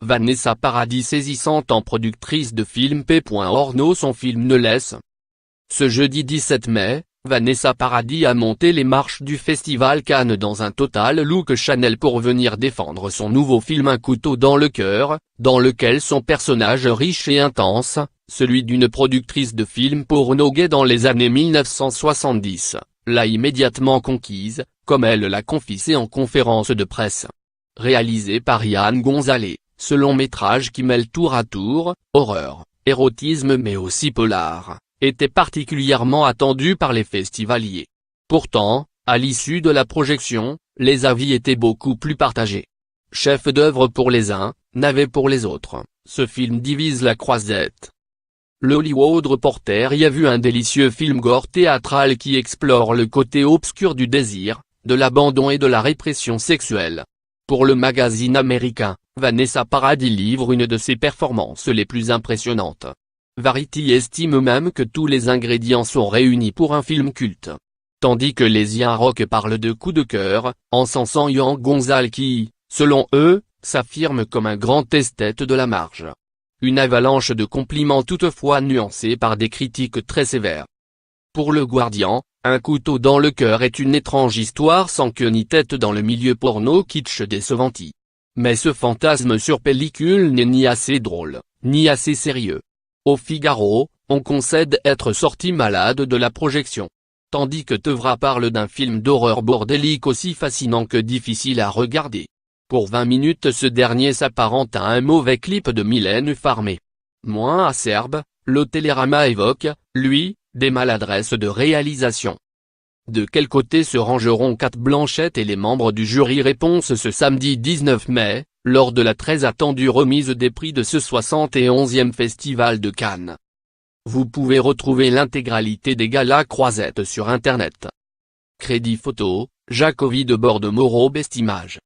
Vanessa Paradis saisissante en productrice de film P. Orno son film ne laisse. Ce jeudi 17 mai, Vanessa Paradis a monté les marches du Festival Cannes dans un total look Chanel pour venir défendre son nouveau film Un couteau dans le cœur, dans lequel son personnage riche et intense, celui d'une productrice de films porno gay dans les années 1970, l'a immédiatement conquise, comme elle l'a confessé en conférence de presse. Réalisé par Yann Gonzalez, ce long métrage qui mêle tour à tour, horreur, érotisme mais aussi polar, était particulièrement attendu par les festivaliers. Pourtant, à l'issue de la projection, les avis étaient beaucoup plus partagés. Chef-d'œuvre pour les uns, navet pour les autres, ce film divise la croisette. Le Hollywood Reporter y a vu un délicieux film gore théâtral qui explore le côté obscur du désir, de l'abandon et de la répression sexuelle. Pour le magazine américain, Vanessa Paradis livre une de ses performances les plus impressionnantes. Variety estime même que tous les ingrédients sont réunis pour un film culte. Tandis que les Rock parlent de coup de cœur, encensant Yann Gonzalez qui, selon eux, s'affirme comme un grand esthète de la marge. Une avalanche de compliments toutefois nuancés par des critiques très sévères. Pour le Guardian, Un couteau dans le cœur est une étrange histoire sans queue ni tête dans le milieu porno kitsch décevanti. Mais ce fantasme sur pellicule n'est ni assez drôle, ni assez sérieux. Au Figaro, on concède être sorti malade de la projection. Tandis que Tevra parle d'un film d'horreur bordélique aussi fascinant que difficile à regarder. Pour 20 minutes ce dernier s'apparente à un mauvais clip de Mylène Farmer. Moins acerbe, le Télérama évoque, lui, des maladresses de réalisation. De quel côté se rangeront Cate Blanchett et les membres du jury? Réponse ce samedi 19 mai, lors de la très attendue remise des prix de ce 71e Festival de Cannes. Vous pouvez retrouver l'intégralité des galas croisettes sur internet. Crédit photo, Jacovi de bord de Moreau Best Images.